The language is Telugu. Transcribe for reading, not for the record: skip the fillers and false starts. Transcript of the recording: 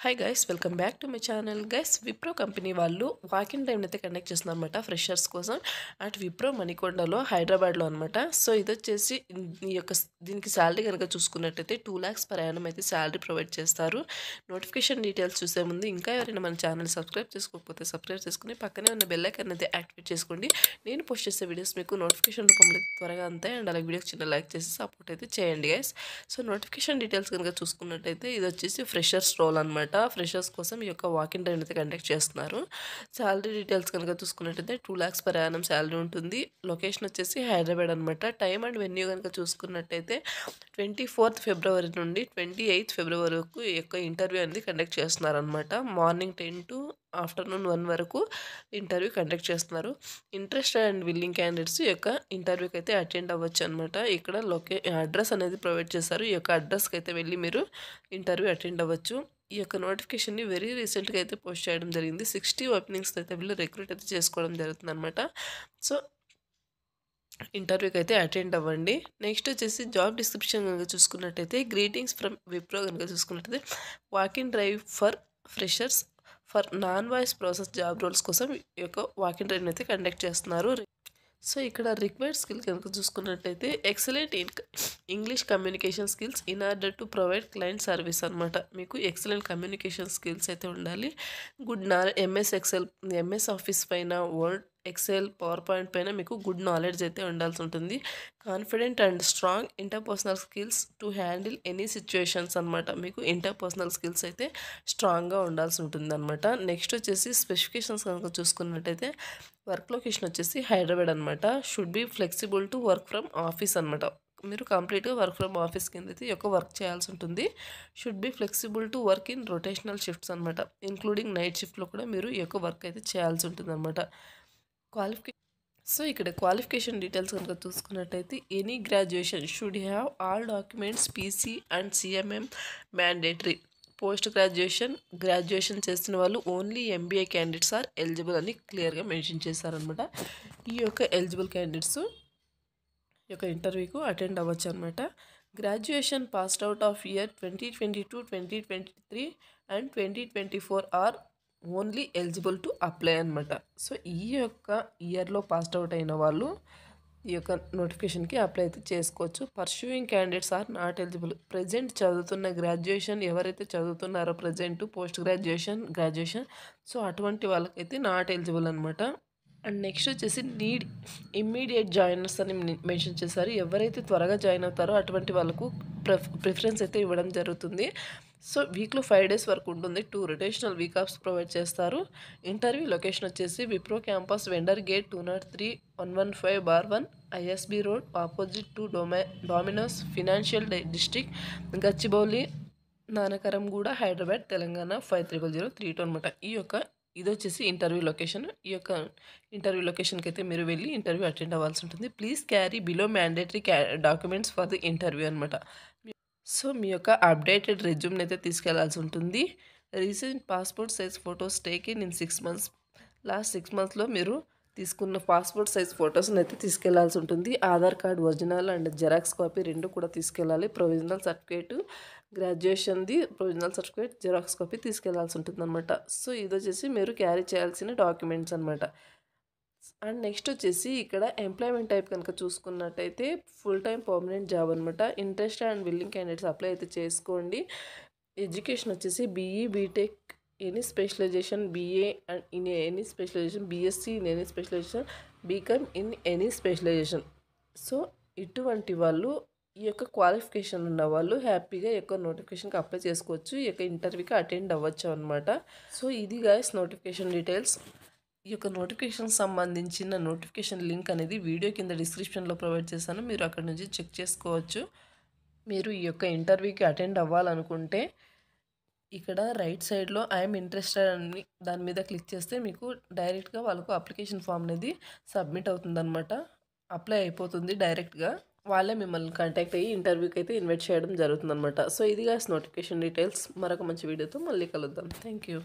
Hi guys, welcome back to my channel. Guys, Wipro company వాళ్ళు వాకింగ్ టైం అయితే కండక్ట్ చేస్తున్నారన్నమాట ఫ్రెషర్స్ కోసం అట్ విప్రో మణికొండలో హైదరాబాద్లో అనమాట. సో ఇది వచ్చేసి ఈ యొక్క దీనికి శాలరీ కనుక చూసుకున్నట్టయితే 2 lakhs per annum అయితే శాలరీ ప్రొవైడ్ చేస్తారు. నోటిఫికేషన్ డీటెయిల్స్ చూసే ముందు ఇంకా ఎవరైనా మన ఛానల్ సబ్స్క్రైబ్ చేసుకోకపోతే సబ్స్క్రైబ్ చేసుకుని పక్కనే ఉన్న బెల్ ఐకాన్ అయితే యాక్టివేట్ చేసుకోండి. నేను పోస్ట్ చేసే వీడియోస్ మీకు నోటిఫికేషన్ రూపంలో త్వరగా అంతాయి. అండ్ అలాగే వీడియోకి చిన్న లైక్ చేసి సపోర్ట్ అయితే చేయండి గైస్. సో నోటిఫికేషన్ డీటెయిల్స్ కనుక చూసుకున్నట్టయితే ఇది వచ్చేసి ఫ్రెషర్స్ రోల్ అనమాట. ఫ్రెషర్స్ కోసం ఈ యొక్క వాకింగ్ డ్రైవ్ అయితే కండక్ట్ చేస్తున్నారు. శాలరీ డీటెయిల్స్ కనుక చూసుకున్నట్టయితే 2 lakhs per annum శాలరీ ఉంటుంది. లొకేషన్ వచ్చేసి హైదరాబాద్ అనమాట. టైమ్ అండ్ వెన్యూ కనుక చూసుకున్నట్టయితే 24th February నుండి 28th February వరకు ఈ యొక్క ఇంటర్వ్యూ అనేది కండక్ట్ చేస్తున్నారు అనమాట. మార్నింగ్ 10 to ఆఫ్టర్నూన్ 1 వరకు ఇంటర్వ్యూ కండక్ట్ చేస్తున్నారు. ఇంట్రెస్టెడ్ అండ్ విల్లింగ్ క్యాండిడేట్స్ ఈ యొక్క ఇంటర్వ్యూకి అయితే అటెండ్ అవ్వచ్చు అనమాట. ఇక్కడ అడ్రస్ అనేది ప్రొవైడ్ చేస్తారు. ఈ యొక్క అడ్రస్కి అయితే వెళ్ళి మీరు ఇంటర్వ్యూ అటెండ్ అవ్వచ్చు. ఈ యొక్క నోటిఫికేషన్ని వెరీ రీసెంట్గా అయితే పోస్ట్ చేయడం జరిగింది. 60 ఓపెనింగ్స్ అయితే వీళ్ళు రిక్రూట్ అయితే చేసుకోవడం జరుగుతుంది అనమాట. సో ఇంటర్వ్యూకి అయితే అటెండ్ అవ్వండి. నెక్స్ట్ వచ్చేసి జాబ్ డిస్క్రిప్షన్ కనుక చూసుకున్నట్టయితే గ్రీటింగ్స్ ఫ్రమ్ విప్రో కనుక చూసుకున్నట్టయితే walking drive for freshers for non voice process job roles కోసం ఈ యొక్క వాకింగ్ డ్రైవ్ అయితే కండక్ట్ చేస్తున్నారు. సో ఇక్కడ రిక్వైర్డ్ స్కిల్ కనుక చూసుకున్నట్టయితే excellent English communication skills in order to provide client service అనమాట. మీకు ఎక్సలెంట్ కమ్యూనికేషన్ స్కిల్స్ అయితే ఉండాలి. Good MS Excel, MS Office పైన, వర్డ్, ఎక్సెల్, పవర్ పాయింట్ పైన మీకు గుడ్ నాలెడ్జ్ అయితే ఉండాల్సి ఉంటుంది. Confident and strong interpersonal skills to handle any situations అనమాట. మీకు ఇంటర్పర్సనల్ స్కిల్స్ అయితే స్ట్రాంగ్గా ఉండాల్సి ఉంటుంది అనమాట. నెక్స్ట్ వచ్చేసి స్పెసిఫికేషన్స్ కనుక చూసుకున్నట్టయితే వర్క్ లొకేషన్ వచ్చేసి హైదరాబాద్ అనమాట. Should be flexible to work from office అనమాట. మీరు కంప్లీట్గా వర్క్ ఫ్రమ్ ఆఫీస్ కింద అయితే ఈ యొక్క వర్క్ చేయాల్సి ఉంటుంది. Should be flexible to work in rotational shifts అనమాట. ఇంక్లూడింగ్ నైట్ షిఫ్ట్లో కూడా మీరు ఈ యొక్క వర్క్ అయితే చేయాల్సి ఉంటుంది అనమాట. సో ఇక్కడ క్వాలిఫికేషన్ డీటెయిల్స్ కనుక చూసుకున్నట్టయితే any graduation should have all documents PC and CMM mandatory. Post graduation చేస్తున్న వాళ్ళు only MBA candidates are eligible అని క్లియర్గా మెన్షన్ చేశారనమాట. ఈ యొక్క ఎలిజిబుల్ క్యాండిడేట్స్ ఈ యొక్క ఇంటర్వ్యూకు అటెండ్ అవ్వచ్చు అనమాట. Graduation passed out of year 2022, 2023 and 2024 are only eligible to apply అనమాట. సో ఈ యొక్క ఇయర్లో పాస్డ్ అవుట్ అయిన వాళ్ళు ఈ యొక్క నోటిఫికేషన్కి అప్లై అయితే చేసుకోవచ్చు. Pursuing candidates are not eligible. Present చదువుతున్న గ్రాడ్యుయేషన్ ఎవరైతే చదువుతున్నారో ప్రజెంట్ పోస్ట్ గ్రాడ్యుయేషన్ సో అటువంటి వాళ్ళకైతే నాట్ ఎలిజిబుల్ అనమాట. అండ్ నెక్స్ట్ వచ్చేసి నీడ్ ఇమ్మీడియట్ జాయినర్స్ అని మెన్షన్ చేశారు. ఎవరైతే త్వరగా జాయిన్ అవుతారో అటువంటి వాళ్ళకు ప్రిఫరెన్స్ అయితే ఇవ్వడం జరుగుతుంది. సో వీక్లో 5 days వరకు ఉంటుంది. 2 rotational వీక్ ఆఫ్స్ ప్రొవైడ్ చేస్తారు. ఇంటర్వ్యూ లొకేషన్ వచ్చేసి Wipro campus, vendor gate 203 115/1 I S B road, opposite to Domino's financial district, Gachibowli, Nanakramguda, Hyderabad, Telangana 5003 అనమాట. ఇది వచ్చేసి ఇంటర్వ్యూ లొకేషన్. ఈ యొక్క ఇంటర్వ్యూ లొకేషన్కి అయితే మీరు వెళ్ళి ఇంటర్వ్యూ అటెండ్ అవ్వాల్సి ఉంటుంది. Please carry below mandatory documents for the interview అనమాట. సో మీ యొక్క అప్డేటెడ్ రెజ్యూమ్ని అయితే తీసుకెళ్లాల్సి ఉంటుంది. Recent passport size photos taken in 6 months. Last 6 monthsలో మీరు తీసుకున్న పాస్పోర్ట్ సైజ్ ఫొటోస్ని అయితే తీసుకెళ్లాల్సి ఉంటుంది. Aadhaar card original and xerox copy 2 కూడా తీసుకెళ్ళాలి. ప్రొవిజనల్ సర్టిఫికేట్, గ్రాడ్యుయేషన్ది ప్రొవిజనల్ సర్టిఫికేట్, జెరాక్స్ కాపీ తీసుకెళ్లాల్సి ఉంటుంది అనమాట. సో ఇది వచ్చేసి మీరు క్యారీ చేయాల్సిన డాక్యుమెంట్స్ అనమాట. అండ్ నెక్స్ట్ వచ్చేసి ఇక్కడ ఎంప్లాయ్మెంట్ టైప్ కనుక చూసుకున్నట్టయితే ఫుల్ టైం పర్మనెంట్ జాబ్ అనమాట. Interested and willing candidates apply అయితే చేసుకోండి. ఎడ్యుకేషన్ వచ్చేసి BE, BTech, any specialisation, BA and in any specialisation, BSc in any specialisation, BCom in any specialisation. So ఇటువంటి వాళ్ళు ఈ యొక్క క్వాలిఫికేషన్ ఉన్న వాళ్ళు హ్యాపీగా ఈ యొక్క నోటిఫికేషన్కి అప్లై చేసుకోవచ్చు. ఈ యొక్క ఇంటర్వ్యూకి అటెండ్ అవ్వచ్చు అనమాట. సో ఇది గైస్ నోటిఫికేషన్ డీటెయిల్స్. ఈ యొక్క నోటిఫికేషన్ సంబంధించిన నోటిఫికేషన్ లింక్ అనేది వీడియో కింద డిస్క్రిప్షన్లో ప్రొవైడ్ చేశాను. మీరు అక్కడ నుంచి చెక్ చేసుకోవచ్చు. మీరు ఈ యొక్క ఇంటర్వ్యూకి అటెండ్ అవ్వాలనుకుంటే ఇక్కడ రైట్ సైడ్లో ఐఎమ్ ఇంట్రెస్టెడ్ అని దాని మీద క్లిక్ చేస్తే మీకు డైరెక్ట్గా వాళ్ళకు అప్లికేషన్ ఫామ్ అనేది సబ్మిట్ అవుతుందన్నమాట. అప్లై అయిపోతుంది డైరెక్ట్గా. వాళ్ళే మిమ్మల్ని కాంటాక్ట్ అయ్యి ఇంటర్వ్యూకి అయితే ఇన్వైట్ చేయడం జరుగుతుందన్నమాట. సో ఇది గాస్ నోటిఫికేషన్ డీటెయిల్స్. మరొక మంచి వీడియోతో మళ్ళీ కలుద్దాం. Thank you.